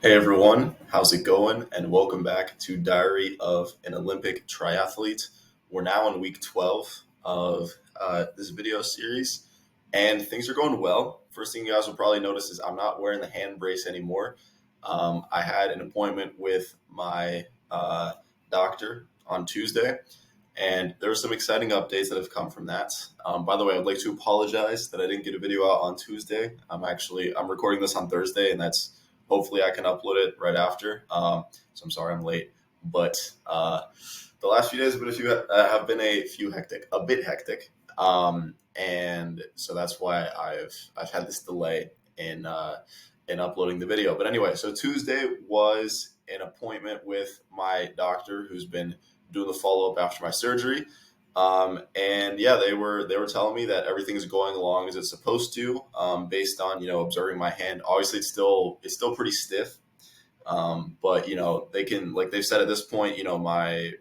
Hey everyone, how's it going? And welcome back to Diary of an Olympic Triathlete. We're now in week 12 of this video series, and things are going well. First thing you guys will probably notice is I'm not wearing the hand brace anymore. I had an appointment with my doctor on Tuesday, and there are some exciting updates that have come from that. By the way, I'd like to apologize that I didn't get a video out on Tuesday. I'm recording this on Thursday, and that's hopefully I can upload it right after. So I'm sorry I'm late, but the last few days have been a bit hectic, and so that's why I've had this delay in uploading the video. But anyway, so Tuesday was an appointment with my doctor who's been doing the follow up after my surgery. And yeah, they were telling me that everything is going along as it's supposed to, based on observing my hand. Obviously, it's still pretty stiff, but they can, like they've said at this point, my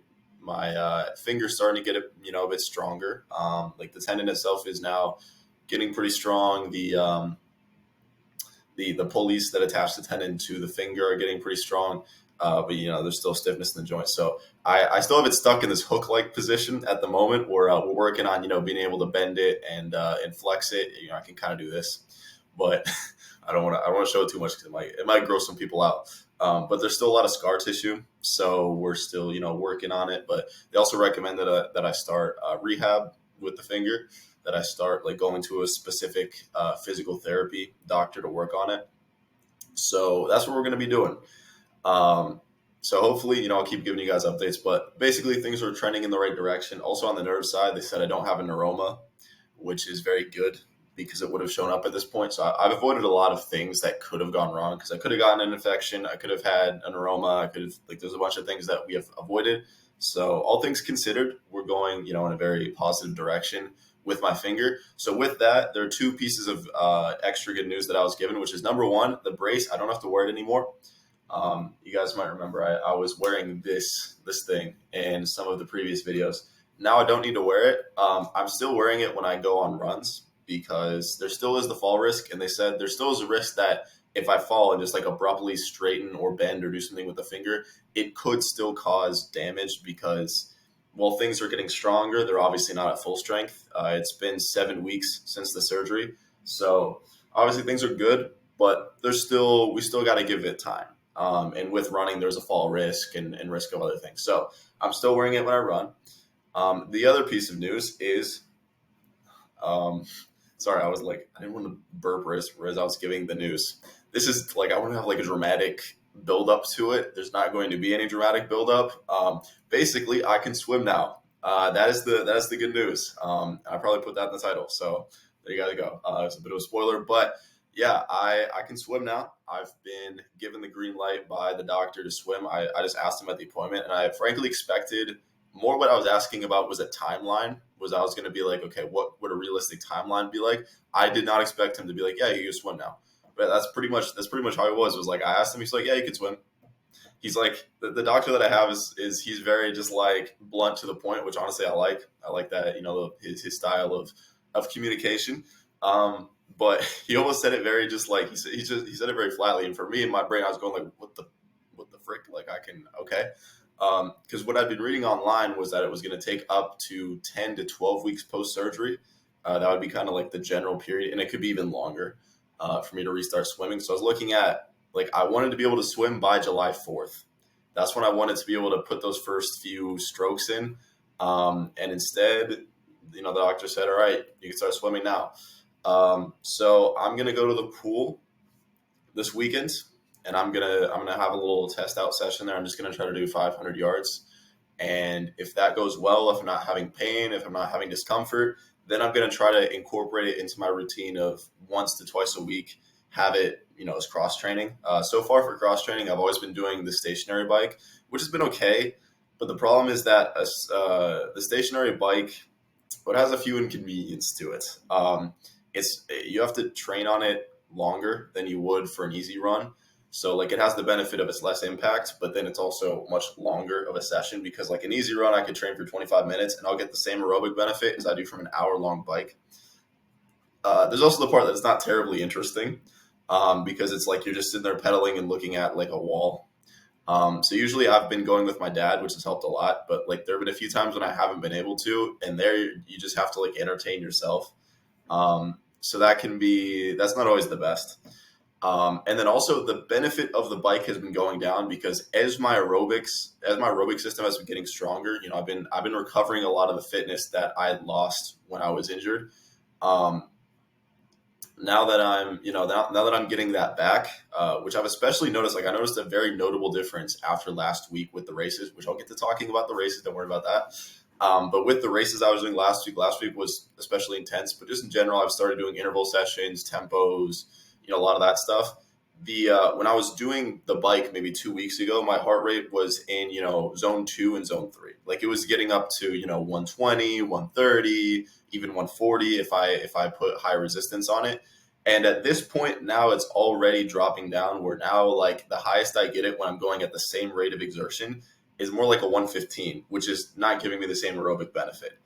finger's starting to get a bit stronger. Like the tendon itself is now getting pretty strong. The pulleys that attach the tendon to the finger are getting pretty strong. But there's still stiffness in the joint. So I still have it stuck in this hook-like position at the moment where we're working on, being able to bend it and flex it. I can kind of do this, but I don't want to show it too much because it might gross some people out. But there's still a lot of scar tissue, so we're still, working on it. But they also recommend that I start rehab with the finger, that I start like going to a specific physical therapy doctor to work on it. So that's what we're going to be doing. So hopefully, I'll keep giving you guys updates, but basically things are trending in the right direction. Also on the nerve side, they said I don't have a neuroma, which is very good because it would have shown up at this point. So I've avoided a lot of things that could have gone wrong because I could have gotten an infection. I could have had a neuroma. I could have, there's a bunch of things that we have avoided. So all things considered, we're going, in a very positive direction with my finger. So with that, there are two pieces of extra good news that I was given, which is number one, the brace, I don't have to wear it anymore. You guys might remember I was wearing this thing in some of the previous videos. Now I don't need to wear it. I'm still wearing it when I go on runs because there still is the fall risk. And they said there still is a risk that if I fall and just like abruptly straighten or bend or do something with the finger, it could still cause damage because, well, things are getting stronger. They're obviously not at full strength. It's been 7 weeks since the surgery. So obviously things are good, but we still got to give it time. And with running, there's a fall risk and risk of other things. So I'm still wearing it when I run. The other piece of news is, sorry, I didn't want to burp as I was giving the news. This is like, I want to have like a dramatic build up to it. There's not going to be any dramatic build up. Basically, I can swim now. That is the good news. I probably put that in the title. So there you gotta go. It's a bit of a spoiler, but yeah, I can swim now. I've been given the green light by the doctor to swim. I just asked him at the appointment, and I frankly expected more. What I was asking about was a timeline. Was I was going to be like, okay, what would a realistic timeline be like? I did not expect him to be like, yeah, you can swim now. But that's pretty much how it was. It was like I asked him, he's like, yeah, you can swim. He's like the doctor that I have is he's very just like blunt to the point, which honestly I like. I like that his style of communication. But he almost said it very just like he said it very flatly, and for me in my brain I was going like what the frick, like I can, okay. Because what I've been reading online was that it was going to take up to 10 to 12 weeks post surgery. That would be kind of like the general period, and it could be even longer for me to restart swimming. So I was looking at, like, I wanted to be able to swim by July 4th. That's when I wanted to be able to put those first few strokes in. And instead, the doctor said, all right, you can start swimming now. So I'm gonna go to the pool this weekend, and I'm gonna have a little test out session there. I'm just gonna try to do 500 yards, and if that goes well, if I'm not having pain, if I'm not having discomfort, then I'm gonna try to incorporate it into my routine of once to twice a week. Have it, as cross training. So far for cross training, I've always been doing the stationary bike, which has been okay. But the problem is that the stationary bike, it has a few inconveniences to it. You have to train on it longer than you would for an easy run. So like it has the benefit of it's less impact, but then it's also much longer of a session because like an easy run, I could train for 25 minutes and I'll get the same aerobic benefit as I do from an hour long bike. There's also the part that it's not terribly interesting. because it's like you're just sitting there pedaling and looking at like a wall. So usually I've been going with my dad, which has helped a lot. But like there have been a few times when I haven't been able to, and there you just have to like entertain yourself. So that's not always the best. And then also the benefit of the bike has been going down because as my aerobic system has been getting stronger, I've been recovering a lot of the fitness that I had lost when I was injured. Um, now that I'm getting that back, which I've especially noticed, like I noticed a very notable difference after last week with the races, which I'll get to talking about the races. Don't worry about that. But with the races I was doing last week was especially intense. But just in general, I've started doing interval sessions, tempos, a lot of that stuff. The When I was doing the bike maybe 2 weeks ago, my heart rate was in zone 2 and zone 3. Like it was getting up to 120, 130, even 140 if I put high resistance on it. And at this point now it's already dropping down where now like the highest I get it when I'm going at the same rate of exertion is more like a 115, which is not giving me the same aerobic benefit.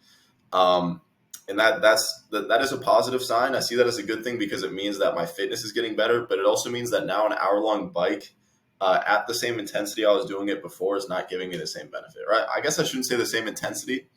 Um, and that is a positive sign. I see that as a good thing because it means that my fitness is getting better, but it also means that now an hour-long bike at the same intensity I was doing it before is not giving me the same benefit, right? I guess I shouldn't say the same intensity.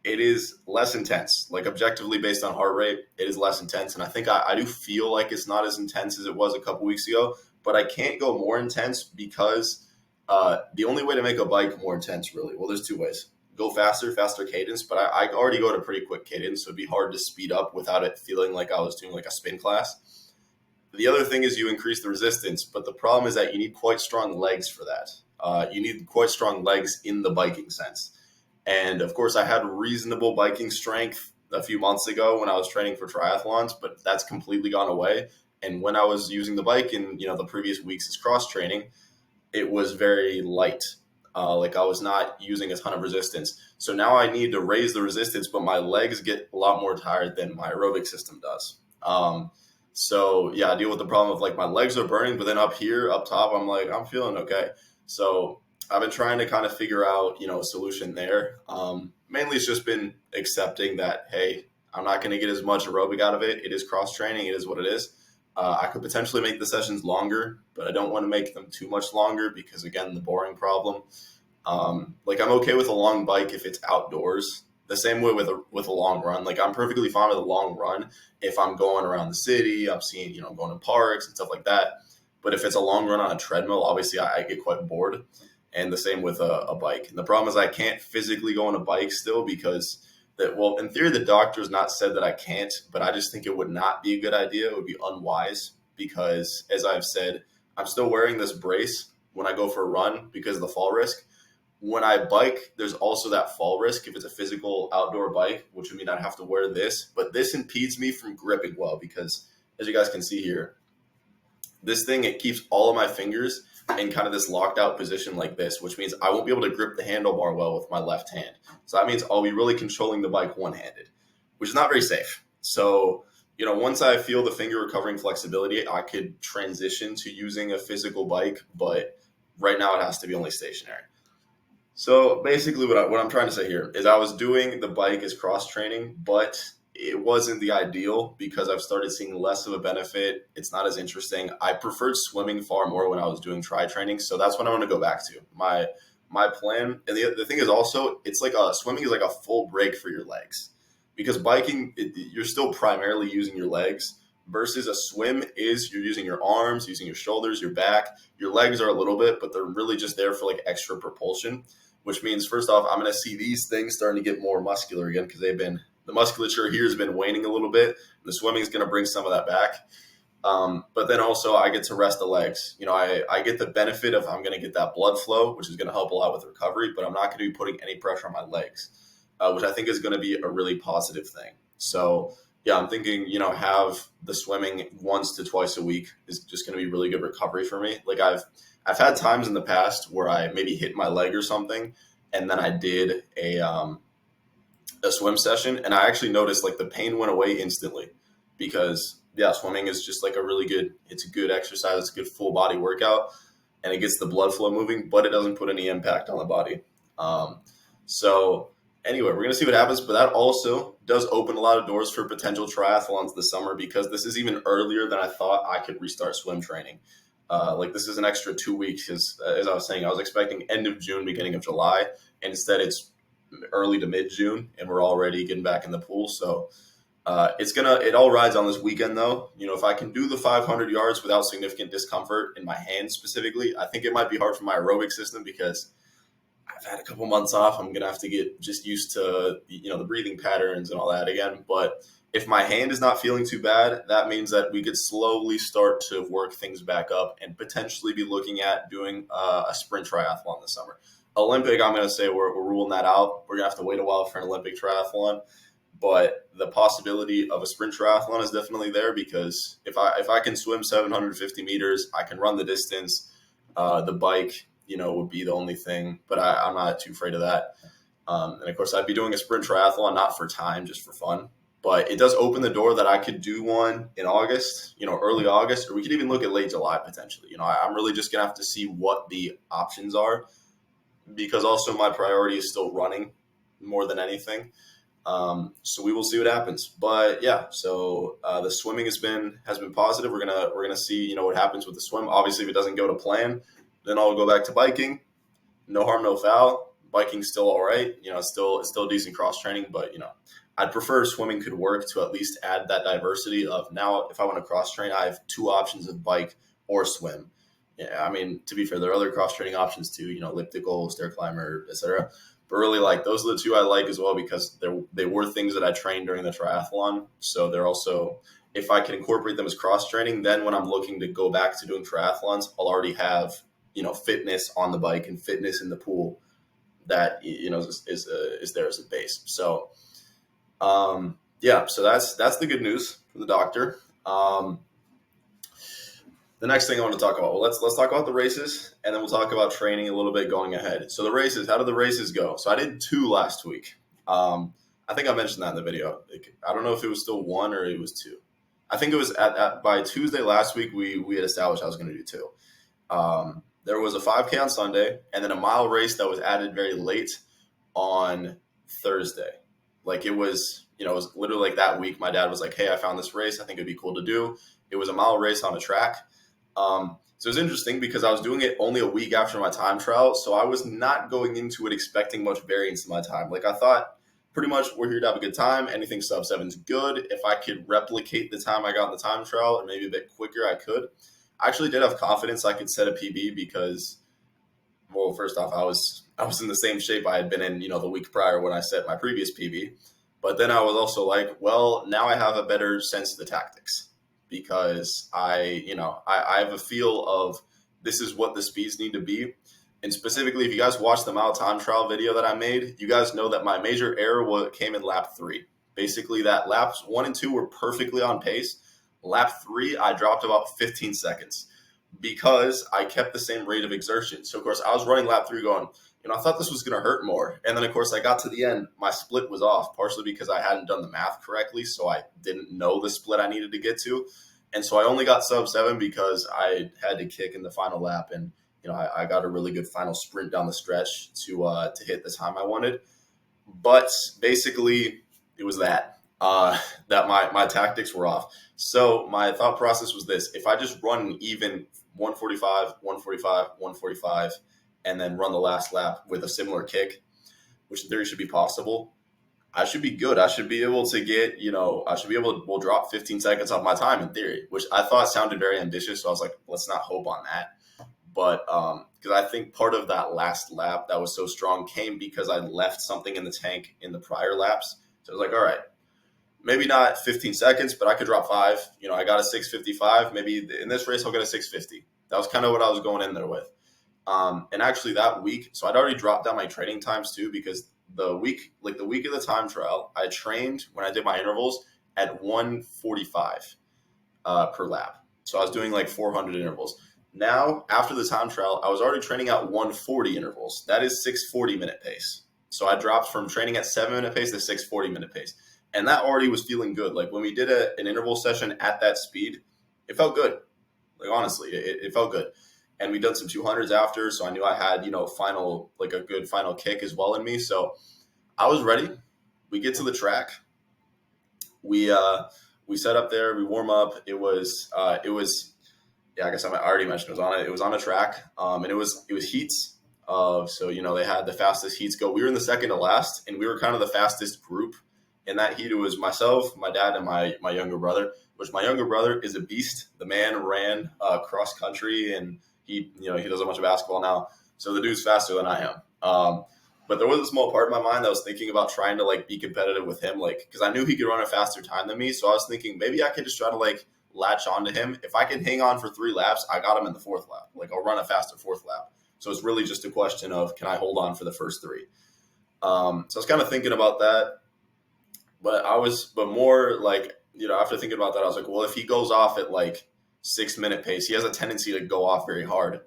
It is less intense, like objectively based on heart rate, it is less intense. And I think I do feel like it's not as intense as it was a couple weeks ago, but I can't go more intense because the only way to make a bike more intense, really, well, there's two ways. Go faster cadence, but I already go at a pretty quick cadence, so it'd be hard to speed up without it feeling like I was doing like a spin class. The other thing is you increase the resistance, but the problem is that you need quite strong legs for that. You need quite strong legs in the biking sense. And of course, I had reasonable biking strength a few months ago when I was training for triathlons, but that's completely gone away. And when I was using the bike in the previous weeks as cross training, it was very light. Like I was not using a ton of resistance. So now I need to raise the resistance, but my legs get a lot more tired than my aerobic system does. So yeah, I deal with the problem of like my legs are burning, but then up here, up top, I'm like, I'm feeling okay. So I've been trying to kind of figure out, a solution there. Mainly it's just been accepting that, hey, I'm not going to get as much aerobic out of it. It is cross training. It is what it is. I could potentially make the sessions longer, but I don't want to make them too much longer because, again, the boring problem. Like I'm okay with a long bike if it's outdoors. The same way with a long run. Like I'm perfectly fine with a long run if I'm going around the city. I'm seeing, going to parks and stuff like that. But if it's a long run on a treadmill, obviously I get quite bored. And the same with a bike. And the problem is I can't physically go on a bike still because in theory, the doctor's not said that I can't, but I just think it would not be a good idea. It would be unwise because, as I've said, I'm still wearing this brace when I go for a run because of the fall risk. When I bike, there's also that fall risk if it's a physical outdoor bike, which would mean I'd have to wear this. But this impedes me from gripping well because, as you guys can see here, this thing, it keeps all of my fingers in kind of this locked out position like this, which means I won't be able to grip the handlebar well with my left hand. So that means I'll be really controlling the bike one-handed, which is not very safe. So, once I feel the finger recovering flexibility, I could transition to using a physical bike, but right now it has to be only stationary. So basically what I'm trying to say here is I was doing the bike as cross training, but it wasn't the ideal because I've started seeing less of a benefit. It's not as interesting. I preferred swimming far more when I was doing tri training. So that's what I want to go back to. My plan. And the thing is also, it's like swimming is like a full break for your legs because biking, you're still primarily using your legs versus a swim is you're using your arms, using your shoulders, your back. Your legs are a little bit, but they're really just there for like extra propulsion, which means first off, I'm going to see these things starting to get more muscular again because the musculature here has been waning a little bit. The swimming is going to bring some of that back. But then also I get to rest the legs. I get the benefit of I'm going to get that blood flow, which is going to help a lot with recovery, but I'm not going to be putting any pressure on my legs, which I think is going to be a really positive thing. So yeah, I'm thinking, have the swimming once to twice a week is just going to be really good recovery for me. Like I've had times in the past where I maybe hit my leg or something, and then I did a swim session, and I actually noticed like the pain went away instantly because yeah, swimming is just like it's a good exercise. It's a good full body workout and it gets the blood flow moving, but it doesn't put any impact on the body. So, anyway, we're going to see what happens, but that also does open a lot of doors for potential triathlons this summer, because this is even earlier than I thought I could restart swim training. Like, this is an extra 2 weeks, because as I was saying, I was expecting end of June, beginning of July, and instead it's early to mid June, and we're already getting back in the pool. So it all rides on this weekend, though. If I can do the 500 yards without significant discomfort in my hands specifically, I think it might be hard for my aerobic system, because I've had a couple months off. I'm going to have to get just used to, the breathing patterns and all that again. But if my hand is not feeling too bad, that means that we could slowly start to work things back up and potentially be looking at doing a sprint triathlon this summer. Olympic, I'm going to say we're ruling that out. We're going to have to wait a while for an Olympic triathlon. But the possibility of a sprint triathlon is definitely there, because if I can swim 750 meters, I can run the distance. The bike, would be the only thing, but I'm not too afraid of that. And of course, I'd be doing a sprint triathlon, not for time, just for fun. But it does open the door that I could do one in August, early August, or we could even look at late July potentially. I'm really just going to have to see what the options are, because also my priority is still running more than anything. So we will see what happens. But yeah, so the swimming has been positive. We're gonna see what happens with the swim. Obviously, if it doesn't go to plan, then I'll go back to biking. No harm, no foul. Biking's still all right. It's still decent cross training, but I'd prefer swimming could work to at least add that diversity of, now if I want to cross train, I have two options of bike or swim. Yeah, I mean, to be fair, there are other cross training options too. Elliptical, stair climber, etc. But really, like, those are the two I like as well, because they were things that I trained during the triathlon. So they're also, if I can incorporate them as cross training, then when I'm looking to go back to doing triathlons, I'll already have, fitness on the bike and fitness in the pool that, is there as a base. So, yeah, so that's the good news for the doctor. The next thing I want to talk about, well, let's talk about the races, and then we'll talk about training a little bit going ahead. So the races, how did the races go? So I did 2 last week. I think I mentioned that in the video. I don't know if it was still 1 or it was 2. I think it was by Tuesday last week, we had established I was going to do 2. There was a 5K on Sunday, and then a mile race that was added very late on Thursday. Like, it was literally like that week. My dad was like, hey, I found this race. I think it'd be cool to do. It was a mile race on a track. So it was interesting because I was doing it only a week after my time trial. So I was not going into it expecting much variance in my time. Like, I thought pretty much we're here to have a good time. Anything sub 7 is good. If I could replicate the time I got in the time trial, or maybe a bit quicker, I could. I actually did have confidence I could set a PB because, well, first off, I was in the same shape I had been in, the week prior when I set my previous PB. But then I was also like, well, now I have a better sense of the tactics, because I have a feel of this is what the speeds need to be. And specifically, if you guys watch the mile time trial video that I made, you guys know that my major error came in lap 3. Basically, that laps 1 and 2 were perfectly on pace. Lap 3, I dropped about 15 seconds because I kept the same rate of exertion. So, of course, I was running lap 3 going, I thought this was going to hurt more. And then, of course, I got to the end. My split was off, partially because I hadn't done the math correctly, so I didn't know the split I needed to get to. And so I only got sub 7 because I had to kick in the final lap. And, I got a really good final sprint down the stretch to hit the time I wanted. But basically, it was that my tactics were off. So my thought process was this: if I just run even 145, 145, 145, and then run the last lap with a similar kick, which in theory should be possible, I should be good. I should be able to get, we'll drop 15 seconds off my time in theory, which I thought sounded very ambitious. So I was like, let's not hope on that. But because I think part of that last lap that was so strong came because I left something in the tank in the prior laps. So I was like, all right, maybe not 15 seconds, but I could drop 5. I got a 6:55. Maybe in this race, I'll get a 6:50. That was kind of what I was going in there with. And actually that week, so I'd already dropped down my training times too, because the week of the time trial, I trained when I did my intervals at 145 per lap. So I was doing like 400 intervals. Now, after the time trial, I was already training at 140 intervals. That is 640 minute pace. So I dropped from training at 7-minute pace to 640 minute pace. And that already was feeling good. Like, when we did an interval session at that speed, it felt good. Like, honestly, it felt good. And we done some 200s after, so I knew I had, a good final kick as well in me. So I was ready. We get to the track. We we set up there. We warm up. It was yeah. I guess I already mentioned it was on a track. And it was heats. So they had the fastest heats go. We were in the second to last, and we were kind of the fastest group in that heat. It was myself, my dad, and my younger brother. Which my younger brother is a beast. The man ran cross country, and he does a bunch of basketball now. So the dude's faster than I am. But there was a small part of my mind that was thinking about trying to like be competitive with him, like because I knew he could run a faster time than me. So I was thinking maybe I could just try to like latch on to him. If I can hang on for 3 laps, I got him in the fourth lap. Like I'll run a faster fourth lap. So it's really just a question of can I hold on for the first three. So I was kind of thinking about that, but more like after thinking about that, I was like, well, if he goes off at like 6 minute pace, he has a tendency to go off very hard.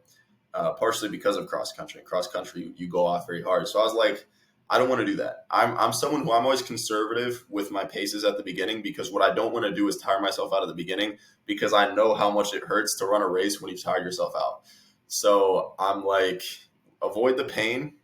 Partially because of cross country. Cross country, you go off very hard. So I was like, I don't want to do that. I'm someone who I'm always conservative with my paces at the beginning because what I don't want to do is tire myself out at the beginning because I know how much it hurts to run a race when you tire yourself out. So I'm like, avoid the pain,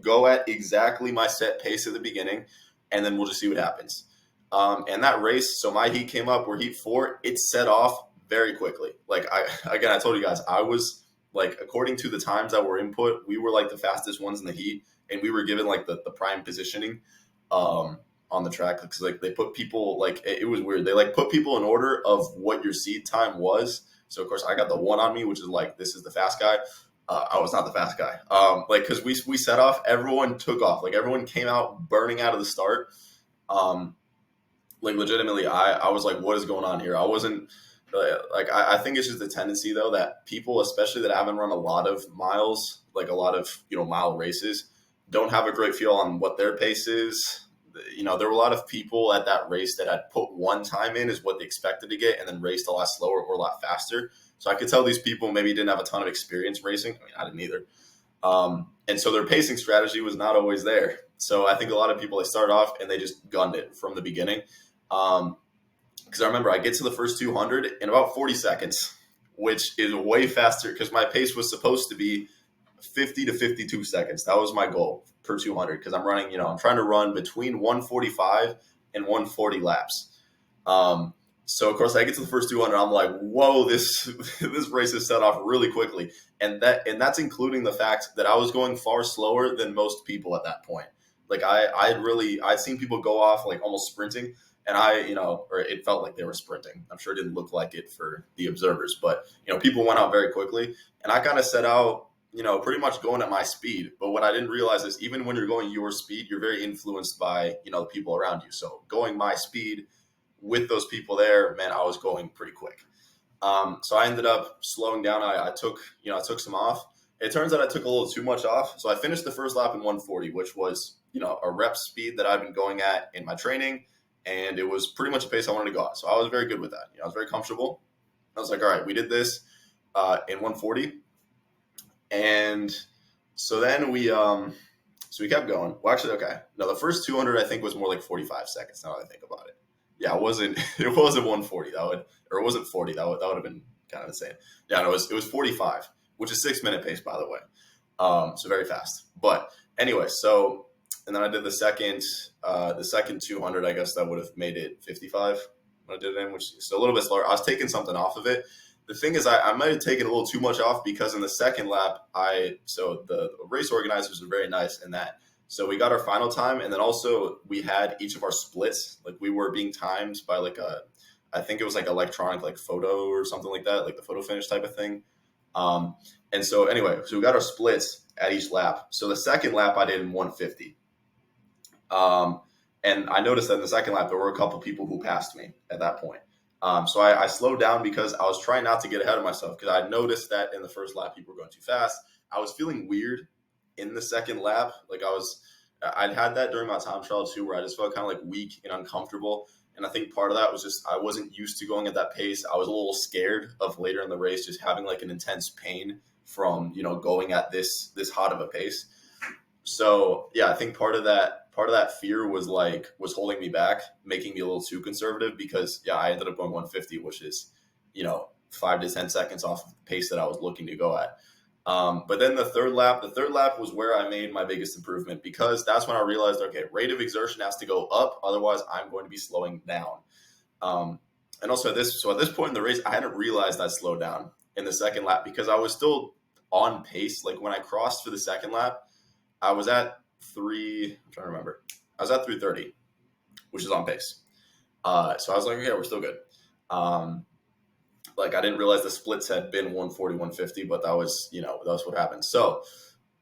go at exactly my set pace at the beginning, and then we'll just see what happens. And that race, so my heat came up, we're heat 4, it set off very quickly. Like I told you guys, I was like, according to the times that were input, we were like the fastest ones in the heat, and we were given like the prime positioning on the track because like they put people like it was weird. They like put people in order of what your seed time was. So of course I got the 1 on me, which is like this is the fast guy. I was not the fast guy. Like because we set off, everyone took off. Like everyone came out burning out of the start. Like legitimately, I was like, what is going on here? I wasn't. Like I think it's just a tendency though that people, especially that haven't run a lot of miles, like a lot of mile races, don't have a great feel on what their pace is. There were a lot of people at that race that had put 1 time in is what they expected to get, and then raced a lot slower or a lot faster. So I could tell these people maybe didn't have a ton of experience racing. I mean, I didn't either. And so their pacing strategy was not always there. So I think a lot of people, they start off and they just gunned it from the beginning. Because I remember I get to the first 200 in about 40 seconds, which is way faster because my pace was supposed to be 50 to 52 seconds. That was my goal per 200 because I'm running, I'm trying to run between 145 and 140 laps. So of course I get to the first 200, I'm like, whoa, this race is set off really quickly. And that's including the fact that I was going far slower than most people at that point. Like I'd seen people go off like almost sprinting. And or it felt like they were sprinting. I'm sure it didn't look like it for the observers, but, people went out very quickly. And I kind of set out, pretty much going at my speed. But what I didn't realize is even when you're going your speed, you're very influenced by, the people around you. So going my speed with those people there, man, I was going pretty quick. So I ended up slowing down. I took some off. It turns out I took a little too much off. So I finished the first lap in 140, which was, a rep speed that I've been going at in my training. And it was pretty much a pace I wanted to go at. So I was very good with that. I was very comfortable. I was like, all right, we did this in 140. And so then we kept going. Well, actually, okay. No, the first 200, I think, was more like 45 seconds now that I think about it. Yeah, it wasn't 140. It wasn't 40. That would have been kind of insane. Yeah, no, it was 45, which is 6-minute pace, by the way. So very fast. But anyway, and then I did the second 200. I guess that would have made it 55 when I did it in, which is a little bit slower. I was taking something off of it. The thing is, I might have taken a little too much off because in the second lap, the race organizers are very nice in that. So we got our final time, and then also we had each of our splits. Like we were being timed by I think it was like electronic like photo or something like that, like the photo finish type of thing. And so anyway, so we got our splits at each lap. So the second lap I did in 150. And I noticed that in the second lap, there were a couple people who passed me at that point. So I slowed down because I was trying not to get ahead of myself because I noticed that in the first lap, people were going too fast. I was feeling weird in the second lap. Like I'd had that during my time trial too, where I just felt kind of like weak and uncomfortable. And I think part of that was just, I wasn't used to going at that pace. I was a little scared of later in the race, just having like an intense pain from, going at this hot of a pace. So yeah, I think part of that fear was holding me back, making me a little too conservative because I ended up going 150, which is, 5 to 10 seconds off of the pace that I was looking to go at. But then the third lap was where I made my biggest improvement because that's when I realized, okay, rate of exertion has to go up. Otherwise, I'm going to be slowing down. Um, and also at this point in the race, I hadn't realized I slowed down in the second lap because I was still on pace. Like when I crossed for the second lap, I was at I'm trying to remember. I was at 3:30, which is on pace. So I was like, okay, we're still good. Um, like I didn't realize the splits had been 140, 150, but that was what happened. So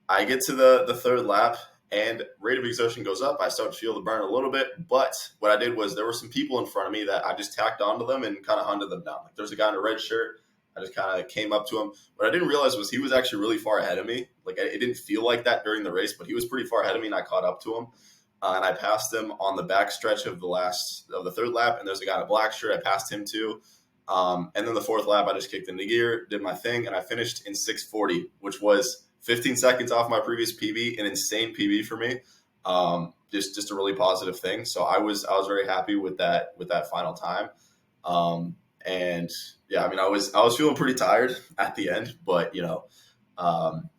I get to the third lap and rate of exertion goes up. I start to feel the burn a little bit, but what I did was there were some people in front of me that I just tacked onto them and kind of hunted them down. Like there's a guy in a red shirt. I just kind of came up to him. What I didn't realize was he was actually really far ahead of me. Like it didn't feel like that during the race, but he was pretty far ahead of me, and I caught up to him. And I passed him on the back stretch of the third lap. And there's a guy in a black shirt. I passed him too. And then the fourth lap, I just kicked into gear, did my thing, and I finished in 6:40, which was 15 seconds off my previous PB, an insane PB for me. Just a really positive thing. So I was very happy with that final time. And yeah, I mean, I was feeling pretty tired at the end, but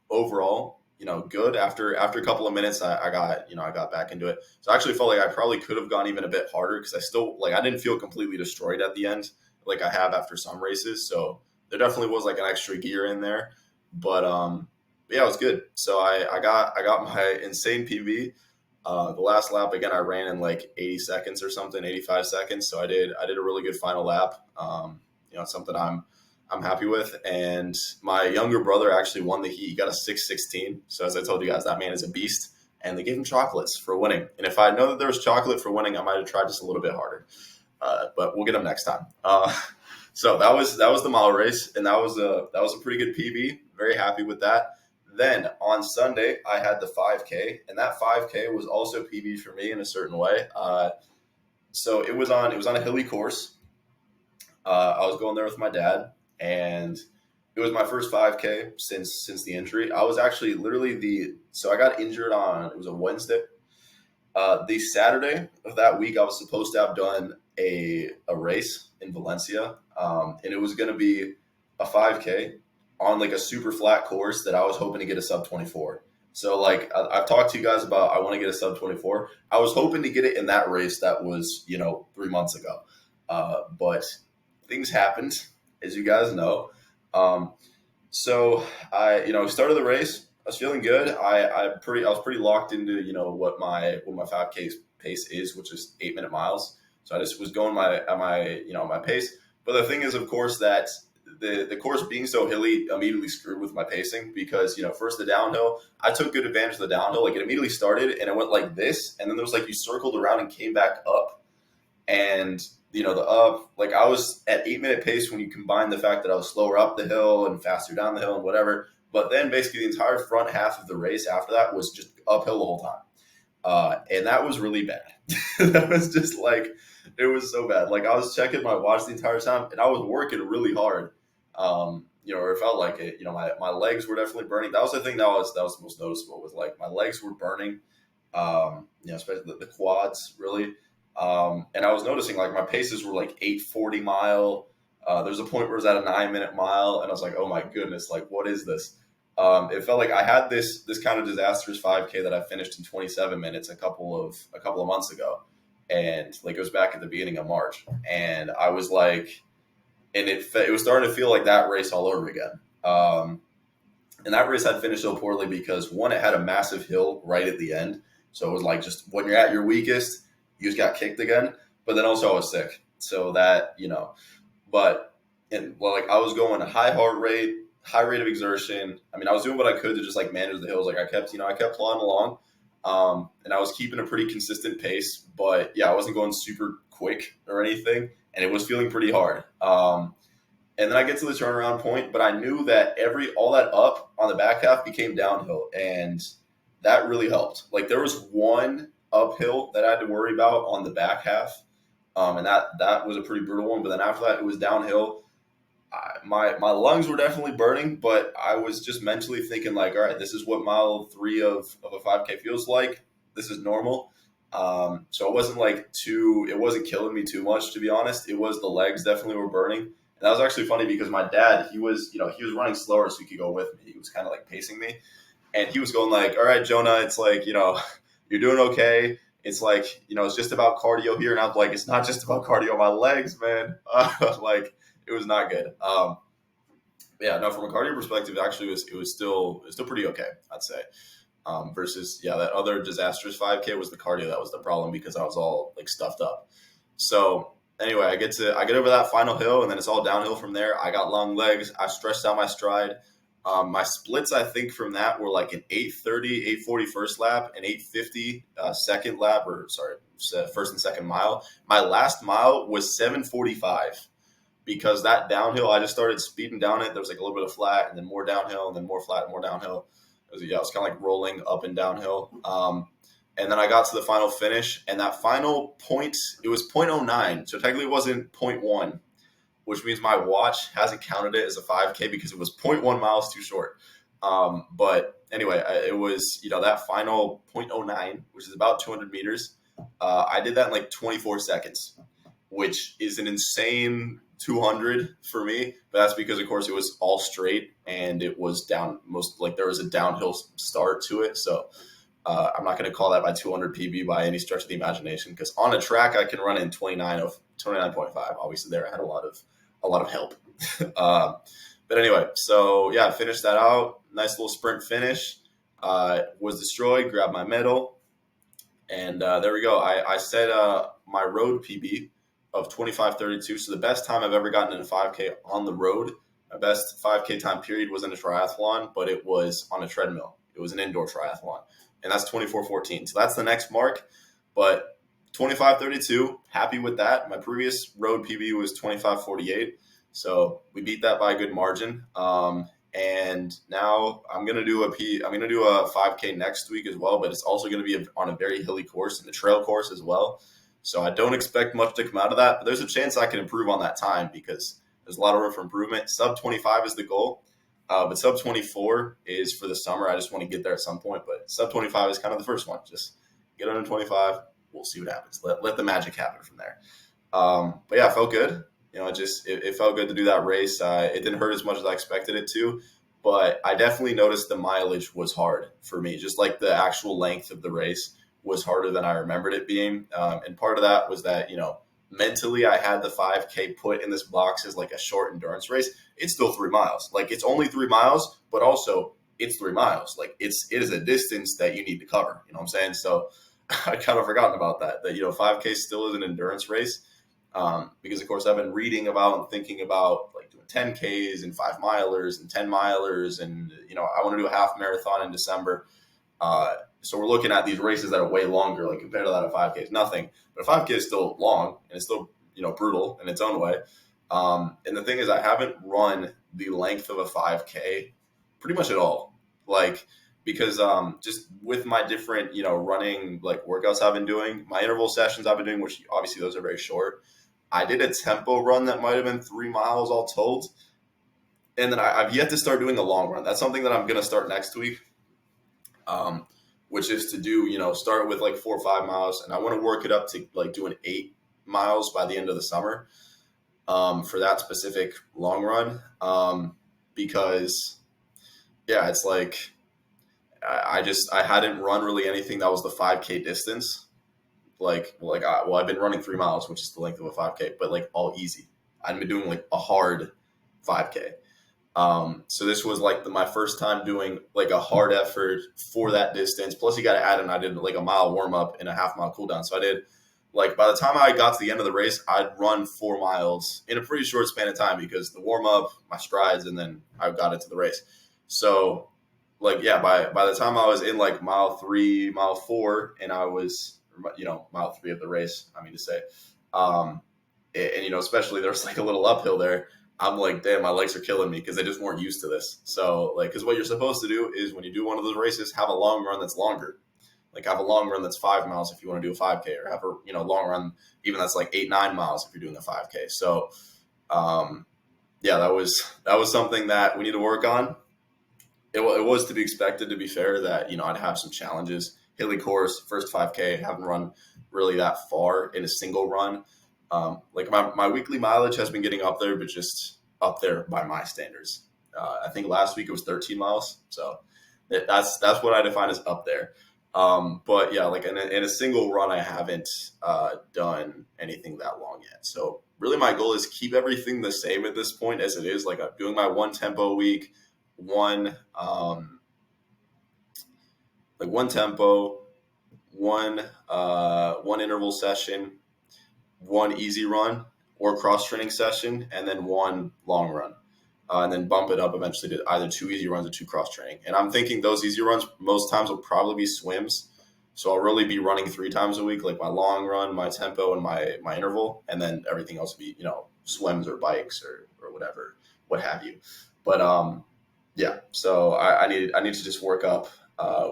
overall, good. After a couple of minutes, I got back into it. So I actually felt like I probably could have gone even a bit harder because I didn't feel completely destroyed at the end like I have after some races. So there definitely was like an extra gear in there, but yeah, it was good. So I got my insane PB. The last lap again, I ran in like 80 seconds or something, 85 seconds. So I did a really good final lap. It's something I'm happy with. And my younger brother actually won the heat. He got a 6:16. So as I told you guys, that man is a beast. And they gave him chocolates for winning. And if I know that there was chocolate for winning, I might have tried just a little bit harder. But we'll get him next time. So that was the mile race, and that was a pretty good PB. Very happy with that. Then on Sunday, I had the 5K, and that 5K was also PB for me in a certain way. So it was on a hilly course. I was going there with my dad, and it was my first 5K since the injury. I was actually literally so I got injured on it was a Wednesday. The Saturday of that week, I was supposed to have done a race in Valencia, and it was going to be a 5K on like a super flat course that I was hoping to get a sub 24. So like I've talked to you guys about I want to get a sub 24. I was hoping to get it in that race that was 3 months ago, but things happened, as you guys know. So I started the race. I was feeling good. I was pretty locked into what my 5K pace is, which is 8-minute miles. So I just was going my pace. But the thing is, of course, that the course being so hilly immediately screwed with my pacing because first the downhill, I took good advantage of the downhill. Like it immediately started and it went like this, and then there was like you circled around and came back up, and the up, like I was at 8-minute pace when you combine the fact that I was slower up the hill and faster down the hill and whatever. But then basically the entire front half of the race after that was just uphill the whole time. And that was really bad. That was just like, it was so bad. Like I was checking my watch the entire time and I was working really hard. Or it felt like it, my legs were definitely burning. That was the thing that was the most noticeable was like my legs were burning, especially the quads really. And I was noticing like my paces were like 8:40 mile. There's a point where it was at a 9-minute mile and I was like, oh my goodness, like what is this? It felt like I had this kind of disastrous 5K that I finished in 27 minutes a couple of months ago, and like it was back at the beginning of March, and I was like, and it was starting to feel like that race all over again. And that race had finished so poorly because one, it had a massive hill right at the end, so it was like just when you're at your weakest, you just got kicked again. But then also I was sick, so that like I was going high heart rate, high rate of exertion. I mean, I was doing what I could to just like manage the hills. Like I kept plodding along, and I was keeping a pretty consistent pace. But yeah, I wasn't going super quick or anything, and it was feeling pretty hard. And then I get to the turnaround point, but I knew that all that up on the back half became downhill, and that really helped. Like there was one uphill that I had to worry about on the back half, and that was a pretty brutal one. But then after that, it was downhill. My lungs were definitely burning, but I was just mentally thinking like, all right, this is what mile 3 of a 5K feels like. This is normal. So it wasn't killing me too much, to be honest. It was the legs definitely were burning. And And that was actually funny because my dad, he was running slower so he could go with me. He was kind of like pacing me. And he was going like, all right, Jonah, it's like, you're doing okay. It's like, it's just about cardio here. And I was like, it's not just about cardio, my legs, man. Like, it was not good. Yeah, no, from a cardio perspective, actually, it was still pretty okay, I'd say. Versus, yeah, that other disastrous 5K was the cardio that was the problem because I was all like stuffed up. So anyway, I get over that final hill, and then it's all downhill from there. I got long legs. I stretched out my stride. My splits, I think, from that were like an 8:30, 8:40 first lap, and 8:50 second lap, or sorry, first and second mile. My last mile was 7:45 because that downhill, I just started speeding down it. There was like a little bit of flat, and then more downhill, and then more flat, and more downhill. It was kind of like rolling up and downhill. And then I got to the final finish, and that final point, it was 0.09, so technically it wasn't 0.1, which means my watch hasn't counted it as a 5K because it was zero point 0.1 miles too short. But anyway, it was, that final 0.09, which is about 200 meters. I did that in like 24 seconds, which is an insane 200 for me. But that's because, of course, it was all straight and it was there was a downhill start to it. So I'm not going to call that my 200 PB by any stretch of the imagination, because on a track I can run in 29.5. Obviously, there I had a lot of help. But anyway, so yeah, I finished that out. Nice little sprint finish. Was destroyed. Grabbed my medal, and there we go. I set my road PB of 25:32. So the best time I've ever gotten in a 5K on the road. My best 5K time period was in a triathlon, but it was on a treadmill. It was an indoor triathlon. And that's 24:14. So that's the next mark. But 25:32, happy with that. My previous road PB was 25:48. So we beat that by a good margin. And now I'm gonna do a 5K next week as well, but it's also gonna be on a very hilly course and a trail course as well. So I don't expect much to come out of that, but there's a chance I can improve on that time because there's a lot of room for improvement. Sub 25 is the goal. But sub 24 is for the summer. I just want to get there at some point. But sub 25 is kind of the first one. Just get under 25. We'll see what happens. Let the magic happen from there. But yeah, it felt good. It felt good to do that race. It didn't hurt as much as I expected it to. But I definitely noticed the mileage was hard for me. Just like the actual length of the race was harder than I remembered it being. And part of that was that, mentally I had the 5K put in this box as like a short endurance race. It's still 3 miles. Like, it's only 3 miles, but also it's 3 miles. Like, it is a distance that you need to cover. You know what I'm saying? So I kind of forgotten about that 5K still is an endurance race. Because of course I've been reading about and thinking about like doing 10Ks and 5 milers and 10 milers. And, I want to do a half marathon in December. So we're looking at these races that are way longer, like compared to that of 5K is nothing, but a 5K is still long and it's still, brutal in its own way. And the thing is, I haven't run the length of a 5K pretty much at all. Like, because just with my different, running like workouts I've been doing, my interval sessions I've been doing, which obviously those are very short. I did a tempo run that might have been 3 miles all told. And then I've yet to start doing a long run. That's something that I'm going to start next week. Which is to do, start with like 4 or 5 miles. And I want to work it up to like doing 8 miles by the end of the summer for that specific long run. Because, yeah, it's like I hadn't run really anything that was the 5K distance. I've been running 3 miles, which is the length of a 5K, but like all easy. I've been doing like a hard 5K. So this was like my first time doing like a hard effort for that distance. Plus you got to add in, I did like a mile warm up and a half mile cool down. So I did like, by the time I got to the end of the race, I'd run 4 miles in a pretty short span of time because the warm up, my strides, and then I got into the race. So like, yeah, by the time I was in like mile 3, mile 4, and I was, mile 3 of the race, I mean to say, and especially there's like a little uphill there. I'm like, damn, my legs are killing me because they just weren't used to this. So, like, because what you're supposed to do is when you do one of those races, have a long run that's longer. Like, have a long run that's 5 miles if you want to do a 5K, or have a long run even that's like 8, 9 miles if you're doing a 5K. So, yeah, that was something that we need to work on. It was to be expected, to be fair, that I'd have some challenges. Hilly course, first 5K, haven't run really that far in a single run. Like my weekly mileage has been getting up there, but just up there by my standards. I think last week it was 13 miles. So that's what I define as up there. But yeah, like in a single run, I haven't done anything that long yet. So really, my goal is keep everything the same at this point as it is. Like I'm doing my one tempo week, one one tempo, one interval session, one easy run or cross training session, and then one long run. And then bump it up eventually to either two easy runs or two cross training. And I'm thinking those easy runs most times will probably be swims. So I'll really be running 3 times a week, like my long run, my tempo, and my interval, and then everything else will be swims or bikes or whatever, what have you. But yeah, so I need to just work up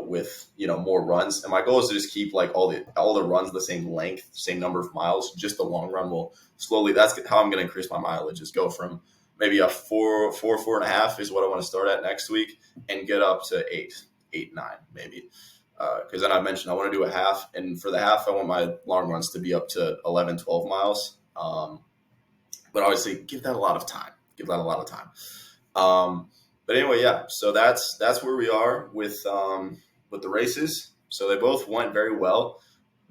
with more runs, and my goal is to just keep like all the runs the same length, same number of miles. Just the long run will slowly. That's how I'm going to increase my mileage. Is go from maybe a four and a half is what I want to start at next week, and get up to eight, 9 maybe. Because then I mentioned I want to do a half, and for the half I want my long runs to be up to 11, 12 miles. But obviously give that a lot of time. But anyway, yeah. So that's where we are with the races. So they both went very well.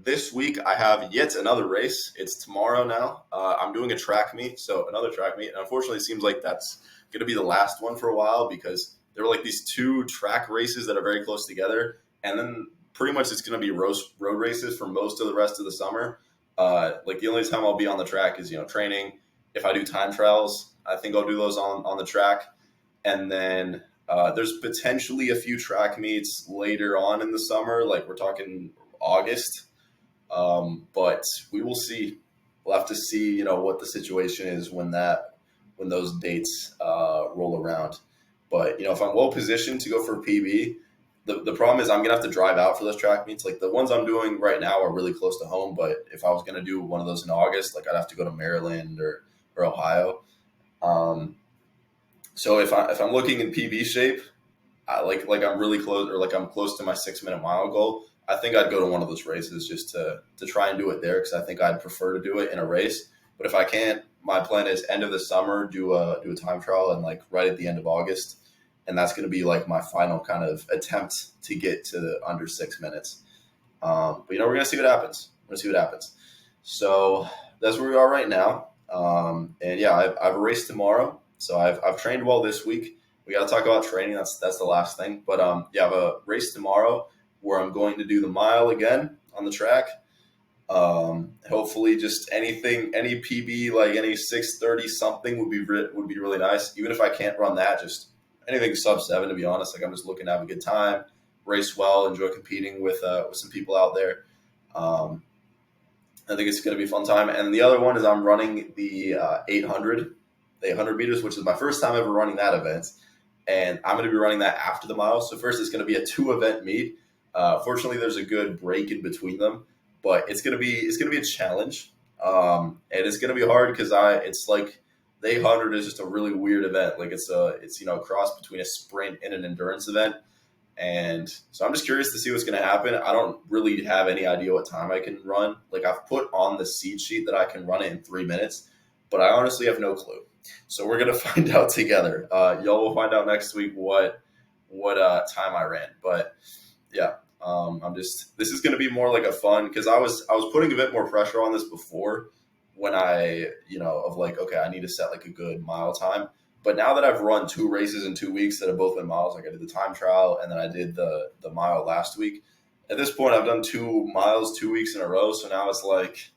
This week I have yet another race. It's tomorrow now. I'm doing a track meet, so another track meet. And unfortunately, it seems like that's going to be the last one for a while because there were like these 2 track races that are very close together, and then pretty much it's going to be road races for most of the rest of the summer. Like the only time I'll be on the track is training. If I do time trials, I think I'll do those on the track. And then there's potentially a few track meets later on in the summer, like we're talking August. But we will see. We'll have to see, what the situation is when those dates roll around. But if I'm well positioned to go for a PB, the problem is I'm gonna have to drive out for those track meets. Like the ones I'm doing right now are really close to home, but if I was gonna do one of those in August, like I'd have to go to Maryland or Ohio. So if I'm looking in PB shape, like I'm really close, or like I'm close to my 6-minute mile goal, I think I'd go to one of those races just to try and do it there, because I think I'd prefer to do it in a race. But if I can't, my plan is end of the summer, do a time trial, and like right at the end of August, and that's going to be like my final kind of attempt to get to the under 6 minutes. But we're gonna see what happens. So that's where we are right now. And yeah, I have a race tomorrow. So I've trained well this week. We got to talk about training. That's the last thing. But yeah, I have a race tomorrow where I'm going to do the mile again on the track. Hopefully, just any PB, like any 6:30 something would be really nice. Even if I can't run that, just anything sub 7. To be honest, like I'm just looking to have a good time, race well, enjoy competing with some people out there. I think it's going to be a fun time. And the other one is I'm running the 800 meters, which is my first time ever running that event. And I'm going to be running that after the mile. So first it's going to be a 2-event meet. Fortunately, there's a good break in between them, but it's going to be a challenge. And it's going to be hard because it's like the 800 is just a really weird event. Like it's a cross between a sprint and an endurance event. And so I'm just curious to see what's going to happen. I don't really have any idea what time I can run. Like I've put on the seed sheet that I can run it in 3 minutes, but I honestly have no clue. So we're going to find out together. Y'all will find out next week what time I ran. But yeah, this is going to be more like a fun, because I was putting a bit more pressure on this before when I, of like, okay, I need to set like a good mile time. But now that I've run 2 races in 2 weeks that have both been miles, like I did the time trial and then I did the mile last week. At this point, I've done 2 miles 2 weeks in a row. So now it's like,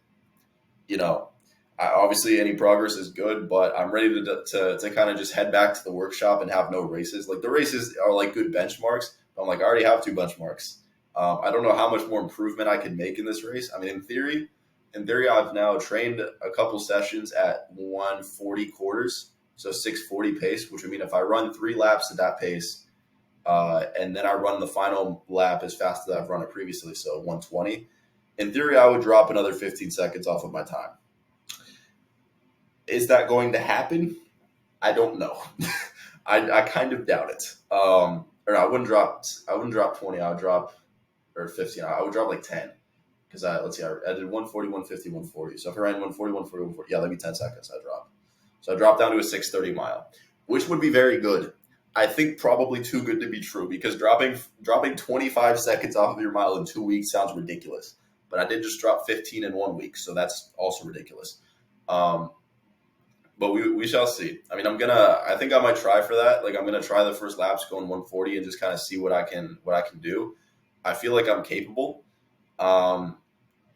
obviously any progress is good, but I'm ready to kind of just head back to the workshop and have no races. Like the races are like good benchmarks. But I'm like, I already have 2 benchmarks. I don't know how much more improvement I can make in this race. I mean, in theory, I've now trained a couple sessions at 140 quarters. So 6:40 pace, which would mean if I run 3 laps at that pace, and then I run the final lap as fast as I've run it previously, so 120, in theory, I would drop another 15 seconds off of my time. Is that going to happen? I don't know. I kind of doubt it. Or I wouldn't drop 20. I would drop, or 15. I would drop like 10, because I did 140, 150, 140. So if I ran 140, 140, 140, yeah, that'd be 10 seconds I dropped. So I dropped down to a 6:30 mile, which would be very good. I think probably too good to be true because dropping 25 seconds off of your mile in 2 weeks sounds ridiculous. But I did just drop 15 in 1 week, so that's also ridiculous. Um, but we shall see. I mean, I think I might try for that. Like I'm gonna try the first laps going 140 and just kind of see what I can do. I feel like I'm capable. Um,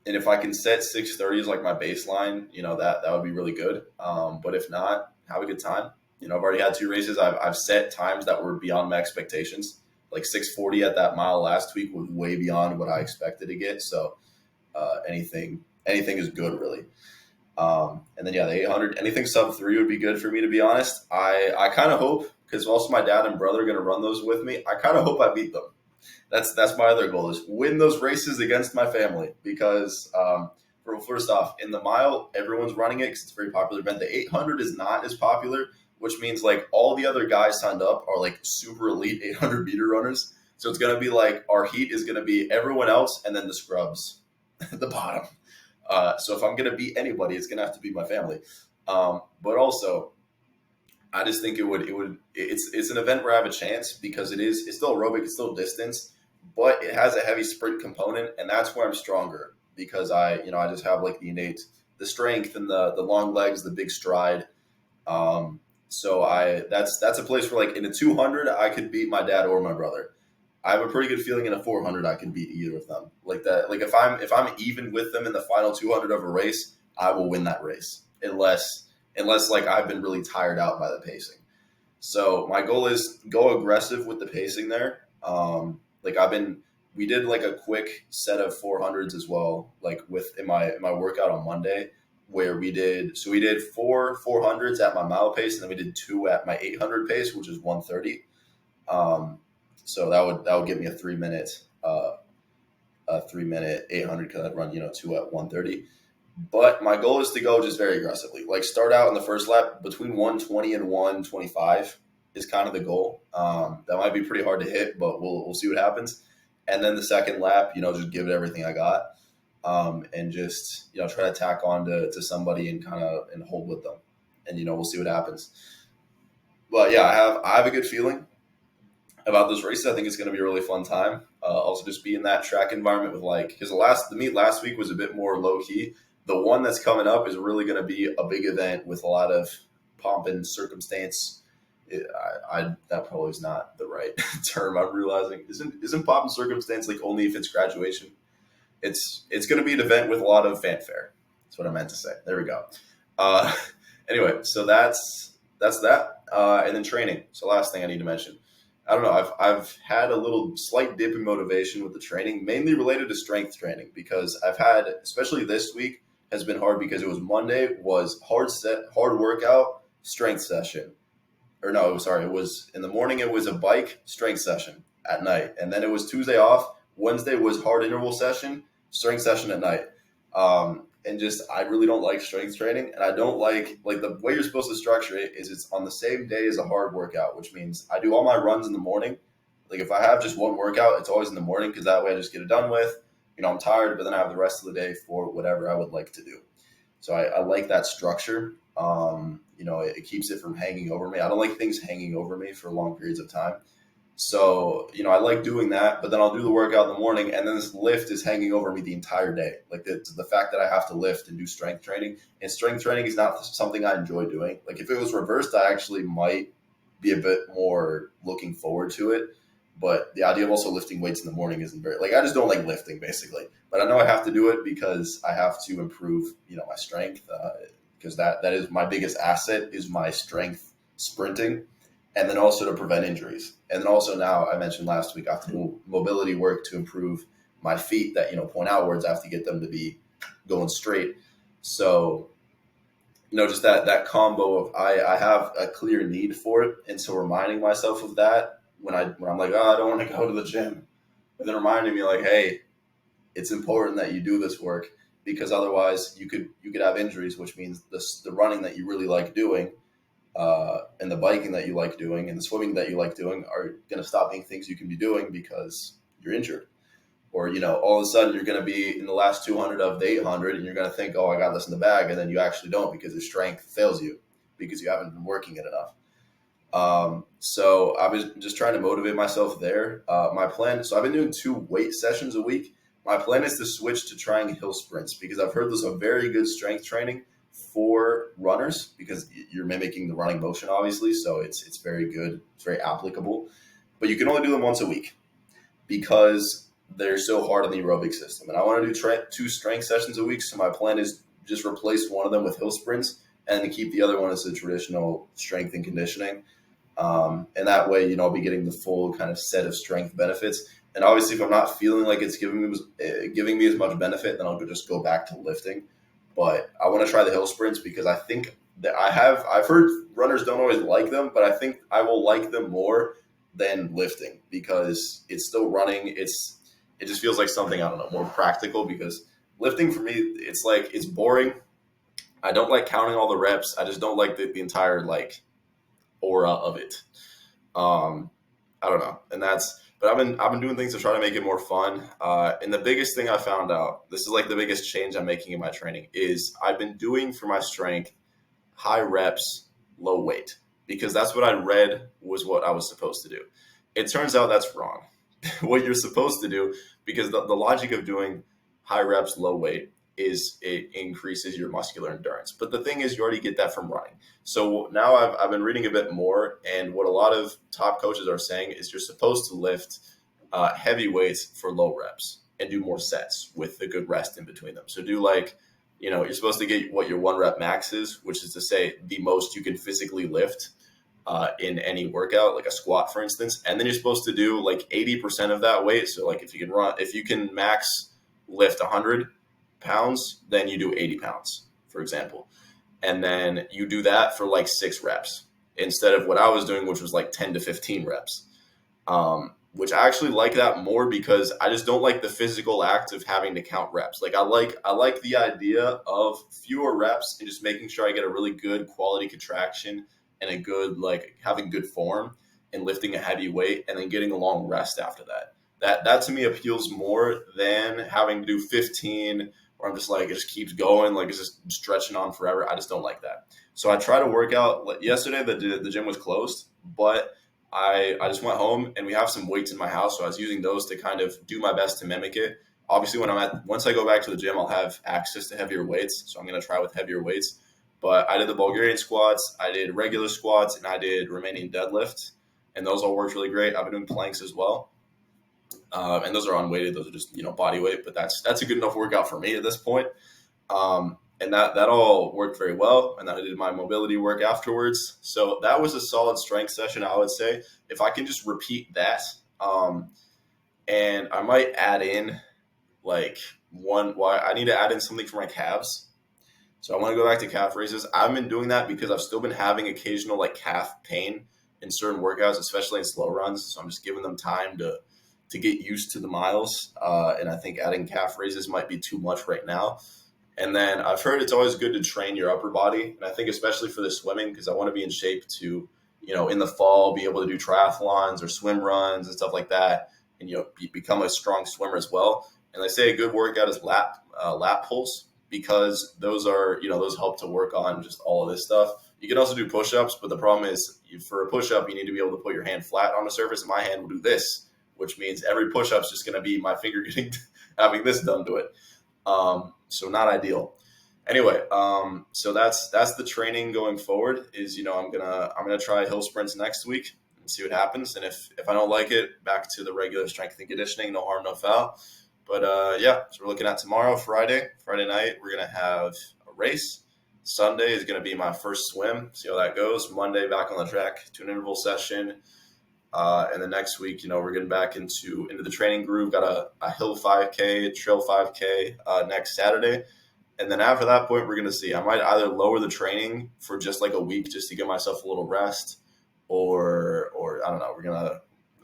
and if I can set 6:30 as like my baseline, that would be really good. But if not, have a good time. I've already had 2 races. I've set times that were beyond my expectations. Like 6:40 at that mile last week was way beyond what I expected to get. So anything is good really. And then the 800, anything sub 3 would be good for me, to be honest. I kind of hope, because also my dad and brother are going to run those with me. I kind of hope I beat them. That's my other goal, is win those races against my family, because first off, in the mile, everyone's running it because it's a very popular event. The 800 is not as popular, which means like all the other guys signed up are like super elite 800 meter runners. So it's going to be like our heat is going to be everyone else and then the scrubs at the bottom. So if I'm going to beat anybody, it's going to have to be my family. But also, I just think it's an event where I have a chance, because it's still aerobic, it's still distance, but it has a heavy sprint component, and that's where I'm stronger, because I just have like the strength and the long legs, the big stride. So that's a place where, like, in a 200 I could beat my dad or my brother. I have a pretty good feeling in a 400 I can beat either of them. Like that, like if I'm even with them in the final 200 of a race, I will win that race, unless like I've been really tired out by the pacing. So my goal is go aggressive with the pacing there. Like we did like a quick set of 400s as well, like in my workout on Monday, where we did 4 400s at my mile pace, and then we did 2 at my 800 pace, which is 130. So that would give me a 3 minute 800, because I'd run 2 at 130. But my goal is to go just very aggressively. Like start out in the first lap between 120 and 125 is kind of the goal. That might be pretty hard to hit, but we'll see what happens. And then the second lap, just give it everything I got, and just try to tack on to somebody and and hold with them, and we'll see what happens. But yeah, I have a good feeling about those races. I think it's going to be a really fun time. Also, just be in that track environment with because the meet last week was a bit more low key. The one that's coming up is really going to be a big event with a lot of pomp and circumstance. That probably is not the right term. I'm realizing isn't pomp and circumstance like only if it's graduation. It's going to be an event with a lot of fanfare. That's what I meant to say. There we go. Uh, anyway, so that's that. And then training. So last thing I need to mention. I don't know. I've had a little slight dip in motivation with the training, mainly related to strength training, because I've had, especially this week, has been hard because it was Monday, was hard workout, strength session. Or no, sorry, it was in the morning, it was a bike strength session at night. And then it was Tuesday off. Wednesday was hard interval session, strength session at night. And just, I really don't like strength training. And I don't like the way you're supposed to structure it is it's on the same day as a hard workout, which means I do all my runs in the morning. Like if I have just one workout, it's always in the morning, because that way I just get it done with. I'm tired, but then I have the rest of the day for whatever I would like to do. So I like that structure. It keeps it from hanging over me. I don't like things hanging over me for long periods of time. So, I like doing that, but then I'll do the workout in the morning, and then this lift is hanging over me the entire day. Like the fact that I have to lift and do strength training, and strength training is not something I enjoy doing. Like if it was reversed, I actually might be a bit more looking forward to it. But the idea of also lifting weights in the morning isn't very, I just don't like lifting basically, but I know I have to do it because I have to improve, my strength, because that is my biggest asset, is my strength sprinting. And then also to prevent injuries. And then also now, I mentioned last week, I have to do mobility work to improve my feet that, point outwards. I have to get them to be going straight. So, just that combo of I have a clear need for it. And so reminding myself of that when I'm like, oh, I don't want to go to the gym. And then reminding me like, hey, it's important that you do this work, because otherwise you could have injuries, which means the running that you really like doing, and the biking that you like doing and the swimming that you like doing are going to stop being things you can be doing because you're injured. Or, all of a sudden you're going to be in the last 200 of the 800 and you're going to think, oh, I got this in the bag. And then you actually don't because your strength fails you because you haven't been working it enough. So I was just trying to motivate myself there. My plan, so I've been doing 2 weight sessions a week. My plan is to switch to trying hill sprints because I've heard there's a very good strength training for runners because you're mimicking the running motion, obviously. So it's very good. It's very applicable, but you can only do them once a week because they're so hard on the aerobic system. And I want to do 2 strength sessions a week. So my plan is just replace one of them with hill sprints and then keep the other one as a traditional strength and conditioning. And that way, I'll be getting the full kind of set of strength benefits. And obviously, if I'm not feeling like it's giving me as much benefit, then I'll just go back to lifting. But I want to try the hill sprints because I think that I've heard runners don't always like them, but I think I will like them more than lifting because it's still running. It just feels like something, I don't know, more practical because lifting for me, it's boring. I don't like counting all the reps. I just don't like the entire aura of it. I don't know. But I've been doing things to try to make it more fun. And the biggest thing I found out, this is the biggest change I'm making in my training, is I've been doing for my strength high reps, low weight, because that's what I read was what I was supposed to do. It turns out that's wrong. What you're supposed to do, because the logic of doing high reps, low weight is it increases your muscular endurance. But the thing is, you already get that from running. So now I've been reading a bit more, and what a lot of top coaches are saying is you're supposed to lift heavy weights for low reps and do more sets with a good rest in between them. So do you're supposed to get what your 1 rep max is, which is to say the most you can physically lift in any workout, like a squat, for instance. And then you're supposed to do 80% of that weight. So if you can max lift 100 pounds, then you do 80 pounds, for example. And then you do that for 6 reps instead of what I was doing, which was 10 to 15 reps. Which I actually like that more because I just don't like the physical act of having to count reps. I like the idea of fewer reps and just making sure I get a really good quality contraction and a good, having good form and lifting a heavy weight and then getting a long rest after that. That to me appeals more than having to do 15 where I'm just it just keeps going, it's just stretching on forever. I just don't like that. So I try to work out. Yesterday, the gym was closed, but I just went home and we have some weights in my house. So I was using those to kind of do my best to mimic it. Obviously, once I go back to the gym, I'll have access to heavier weights. So I'm going to try with heavier weights. But I did the Bulgarian squats, I did regular squats, and I did Romanian deadlift. And those all worked really great. I've been doing planks as well. And those are unweighted. Those are just, body weight. But that's a good enough workout for me at this point. And that all worked very well. And then I did my mobility work afterwards. So that was a solid strength session, I would say. If I can just repeat that, and I might add in I need to add in something for my calves. So I want to go back to calf raises. I've been doing that because I've still been having occasional calf pain in certain workouts, especially in slow runs. So I'm just giving them time to get used to the miles. And I think adding calf raises might be too much right now. And then I've heard it's always good to train your upper body. And I think especially for the swimming, because I want to be in shape to, in the fall, be able to do triathlons or swim runs and stuff like that. And, become a strong swimmer as well. And they say a good workout is lap pulls because those are, those help to work on just all of this stuff. You can also do push-ups, but the problem is for a push-up, you need to be able to put your hand flat on the surface. And my hand will do this, which means every push-up is just going to be my finger having this done to it. So not ideal. Anyway, so that's the training going forward is, I'm gonna try hill sprints next week and see what happens. And if I don't like it, back to the regular strength and conditioning, no harm, no foul. But so we're looking at tomorrow, Friday night, we're gonna have a race. Sunday is gonna be my first swim. See how that goes. Monday back on the track to an interval session. And the next week, we're getting back into the training groove. Got a hill 5K, trail 5K next Saturday. And then after that point, we're going to see. I might either lower the training for just a week just to give myself a little rest or I don't know.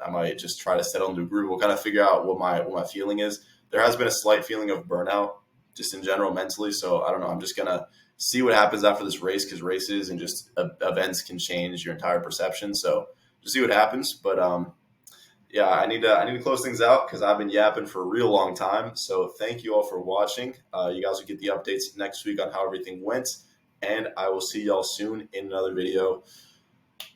I might just try to settle into a groove. We'll kind of figure out what my feeling is. There has been a slight feeling of burnout just in general mentally. So I don't know. I'm just going to see what happens after this race because races and just events can change your entire perception. So just see what happens. But yeah, I need to close things out because I've been yapping for a real long time. So thank you all for watching. You guys will get the updates next week on how everything went, and I will see y'all soon in another video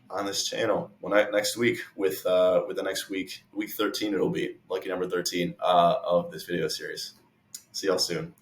on this channel. Next week with the next week 13. It'll be lucky number 13 of this video series. See y'all soon.